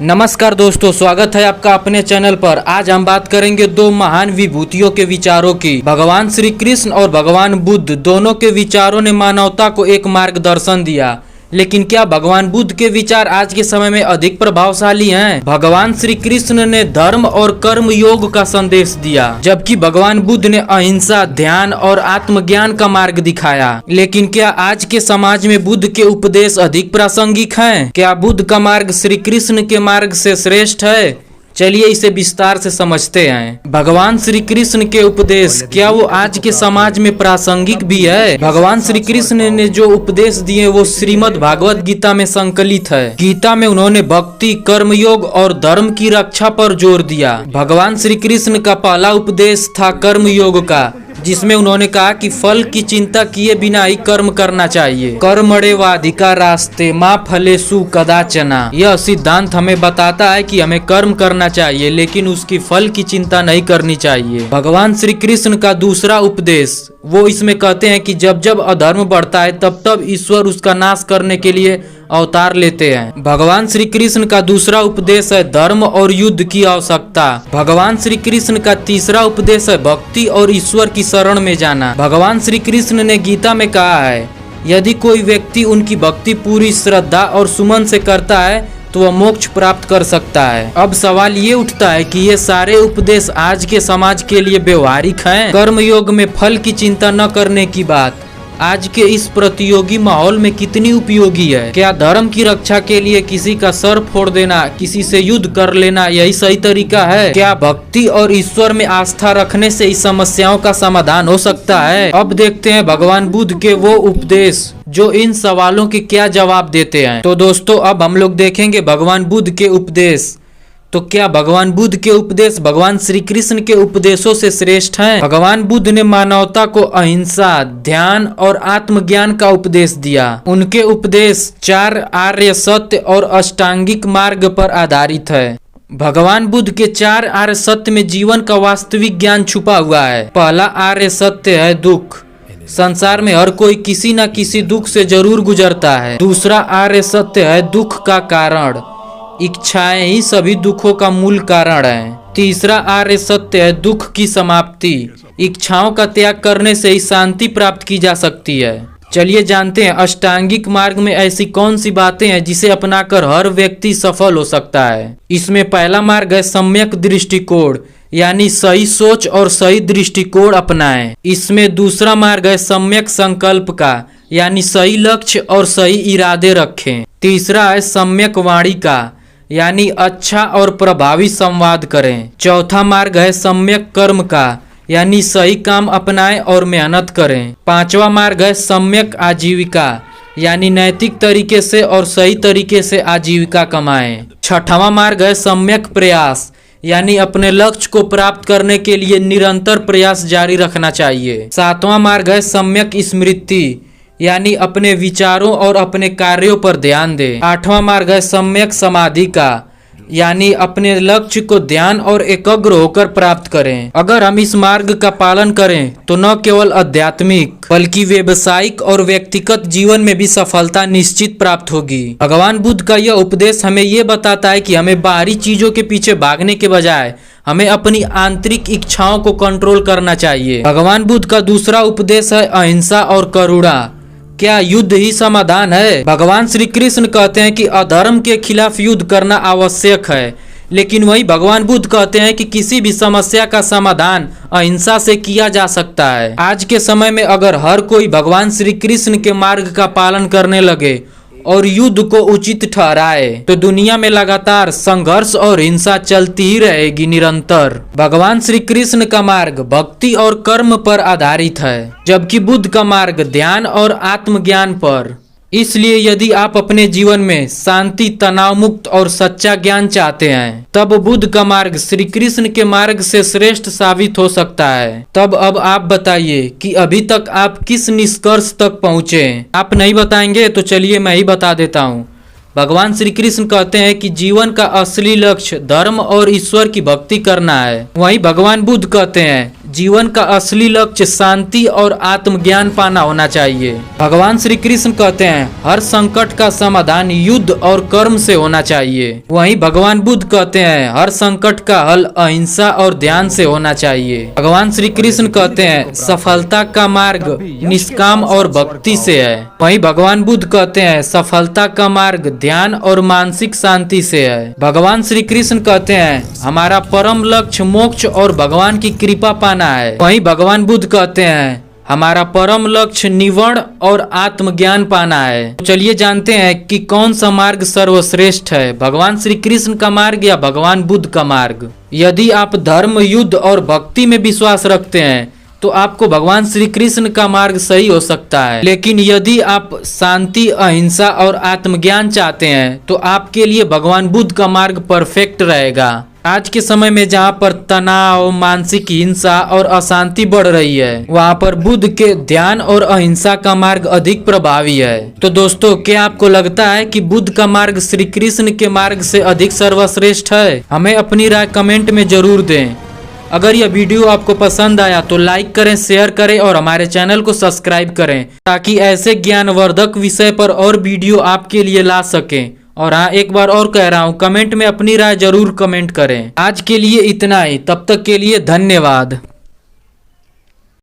नमस्कार दोस्तों, स्वागत है आपका अपने चैनल पर। आज हम बात करेंगे दो महान विभूतियों के विचारों की। भगवान श्री कृष्ण और भगवान बुद्ध दोनों के विचारों ने मानवता को एक मार्गदर्शन दिया, लेकिन क्या भगवान बुद्ध के विचार आज के समय में अधिक प्रभावशाली हैं? भगवान श्री कृष्ण ने धर्म और कर्म योग का संदेश दिया, जबकि भगवान बुद्ध ने अहिंसा, ध्यान और आत्मज्ञान का मार्ग दिखाया। लेकिन क्या आज के समाज में बुद्ध के उपदेश अधिक प्रासंगिक हैं? क्या बुद्ध का मार्ग श्री कृष्ण के मार्ग से श्रेष्ठ है? चलिए इसे विस्तार से समझते हैं। भगवान श्री कृष्ण के उपदेश क्या वो आज के समाज में प्रासंगिक भी है? भगवान श्री कृष्ण ने जो उपदेश दिए वो श्रीमद् भागवत गीता में संकलित है। गीता में उन्होंने भक्ति, कर्मयोग और धर्म की रक्षा पर जोर दिया। भगवान श्री कृष्ण का पहला उपदेश था कर्मयोग का, जिसमें उन्होंने कहा कि फल की चिंता किए बिना ही कर्म करना चाहिए। कर्मण्येवाधिकारस्ते मा फलेषु कदाचन। यह सिद्धांत हमें बताता है कि हमें कर्म करना चाहिए, लेकिन उसकी फल की चिंता नहीं करनी चाहिए। भगवान श्री कृष्ण का दूसरा उपदेश वो इसमें कहते हैं कि जब जब अधर्म बढ़ता है तब तब ईश्वर उसका नाश करने के लिए अवतार लेते हैं। भगवान श्री कृष्ण का दूसरा उपदेश है धर्म और युद्ध की आवश्यकता। भगवान श्री कृष्ण का तीसरा उपदेश है भक्ति और ईश्वर की शरण में जाना। भगवान श्री कृष्ण ने गीता में कहा है, यदि कोई व्यक्ति उनकी भक्ति पूरी श्रद्धा और सुमन से करता है तो वह मोक्ष प्राप्त कर सकता है। अब सवाल ये उठता है कि ये सारे उपदेश आज के समाज के लिए व्यवहारिक हैं? कर्मयोग में फल की चिंता न करने की बात आज के इस प्रतियोगी माहौल में कितनी उपयोगी है? क्या धर्म की रक्षा के लिए किसी का सर फोड़ देना, किसी से युद्ध कर लेना यही सही तरीका है? क्या भक्ति और ईश्वर में आस्था रखने से इस समस्याओं का समाधान हो सकता है? अब देखते हैं भगवान बुद्ध के वो उपदेश जो इन सवालों के क्या जवाब देते हैं। तो दोस्तों, अब हम लोग देखेंगे भगवान बुद्ध के उपदेश। तो क्या भगवान बुद्ध के उपदेश भगवान श्री कृष्ण के उपदेशों से श्रेष्ठ हैं? भगवान बुद्ध ने मानवता को अहिंसा, ध्यान और आत्मज्ञान का उपदेश दिया। उनके उपदेश 4 आर्य सत्य और अष्टांगिक मार्ग पर आधारित है। भगवान बुद्ध के 4 आर्य सत्य में जीवन का वास्तविक ज्ञान छुपा हुआ है। पहला आर्य सत्य है दुख। संसार में हर कोई किसी न किसी दुख से जरूर गुजरता है। दूसरा आर्य सत्य है दुख का कारण। इच्छाएं ही सभी दुखों का मूल कारण है। तीसरा आर्य सत्य है दुख की समाप्ति। इच्छाओं का त्याग करने से ही शांति प्राप्त की जा सकती है। चलिए जानते हैं अष्टांगिक मार्ग में ऐसी कौन सी बातें हैं जिसे अपनाकर हर व्यक्ति सफल हो सकता है। इसमें पहला मार्ग है सम्यक दृष्टिकोण, यानी सही सोच और सही दृष्टिकोण अपनाएं। इसमें दूसरा मार्ग है सम्यक संकल्प का, यानी सही लक्ष्य और सही इरादे रखें। तीसरा है सम्यक वाणी का, यानी अच्छा और प्रभावी संवाद करें। चौथा मार्ग है सम्यक कर्म का, यानी सही काम अपनाएं और मेहनत करें। पांचवा मार्ग है सम्यक आजीविका, यानी नैतिक तरीके से और सही तरीके से आजीविका कमाएं। छठवां मार्ग है सम्यक प्रयास, यानी अपने लक्ष्य को प्राप्त करने के लिए निरंतर प्रयास जारी रखना चाहिए। सातवां मार्ग है सम्यक स्मृति, यानी अपने विचारों और अपने कार्यों पर ध्यान दें। आठवां मार्ग है सम्यक समाधि का, यानी अपने लक्ष्य को ध्यान और एकाग्र होकर प्राप्त करें। अगर हम इस मार्ग का पालन करें तो न केवल आध्यात्मिक बल्कि व्यवसायिक और व्यक्तिगत जीवन में भी सफलता निश्चित प्राप्त होगी। भगवान बुद्ध का यह उपदेश हमें ये बताता है कि हमें बाहरी चीजों के पीछे भागने के बजाय हमें अपनी आंतरिक इच्छाओं को कंट्रोल करना चाहिए। भगवान बुद्ध का दूसरा उपदेश है अहिंसा और करुणा। क्या युद्ध ही समाधान है? भगवान श्री कृष्ण कहते हैं कि अधर्म के खिलाफ युद्ध करना आवश्यक है, लेकिन वही भगवान बुद्ध कहते हैं कि किसी भी समस्या का समाधान अहिंसा से किया जा सकता है। आज के समय में अगर हर कोई भगवान श्री कृष्ण के मार्ग का पालन करने लगे और युद्ध को उचित ठहराए तो दुनिया में लगातार संघर्ष और हिंसा चलती ही रहेगी निरंतर। भगवान श्री कृष्ण का मार्ग भक्ति और कर्म पर आधारित है, जबकि बुद्ध का मार्ग ध्यान और आत्मज्ञान पर। इसलिए यदि आप अपने जीवन में शांति, तनाव मुक्त और सच्चा ज्ञान चाहते हैं तब बुद्ध का मार्ग श्री कृष्ण के मार्ग से श्रेष्ठ साबित हो सकता है। तब अब आप बताइए कि अभी तक आप किस निष्कर्ष तक पहुँचे? आप नहीं बताएंगे तो चलिए मैं ही बता देता हूँ। भगवान श्री कृष्ण कहते हैं कि जीवन का असली लक्ष्य धर्म और ईश्वर की भक्ति करना है। वहीं भगवान बुद्ध कहते हैं जीवन का असली लक्ष्य शांति और आत्मज्ञान पाना होना चाहिए। भगवान श्री कृष्ण कहते हैं हर संकट का समाधान युद्ध और कर्म से होना चाहिए। वहीं भगवान बुद्ध कहते हैं हर संकट का हल अहिंसा और ध्यान से होना चाहिए। भगवान श्री कृष्ण कहते हैं सफलता का मार्ग निष्काम और भक्ति से है। वहीं भगवान बुद्ध कहते हैं सफलता का मार्ग ध्यान और मानसिक शांति से है। भगवान श्री कृष्ण कहते हैं हमारा परम लक्ष्य मोक्ष और भगवान की कृपा पाना है। वहीं भगवान बुद्ध कहते हैं हमारा परम लक्ष्य निवर्ण और आत्मज्ञान पाना है। तो चलिए जानते हैं कि कौन सा मार्ग सर्वश्रेष्ठ है, भगवान श्री कृष्ण का मार्ग या भगवान बुद्ध का मार्ग। यदि आप धर्म युद्ध और भक्ति में विश्वास रखते हैं तो आपको भगवान श्री कृष्ण का मार्ग सही हो सकता है, लेकिन यदि आप शांति अहिंसा और आत्मज्ञान चाहते हैं तो आपके लिए भगवान बुद्ध का मार्ग परफेक्ट रहेगा। आज के समय में जहाँ पर तनाव, मानसिक हिंसा और अशांति बढ़ रही है, वहाँ पर बुद्ध के ध्यान और अहिंसा का मार्ग अधिक प्रभावी है। तो दोस्तों, क्या आपको लगता है कि बुद्ध का मार्ग श्री कृष्ण के मार्ग से अधिक सर्वश्रेष्ठ है? हमें अपनी राय कमेंट में जरूर दें। अगर यह वीडियो आपको पसंद आया तो लाइक करें, शेयर करें और हमारे चैनल को सब्सक्राइब करें ताकि ऐसे ज्ञानवर्धक विषय पर और वीडियो आपके लिए ला सकें। और हाँ, एक बार और कह रहा हूँ, कमेंट में अपनी राय जरूर कमेंट करें। आज के लिए इतना ही, तब तक के लिए धन्यवाद।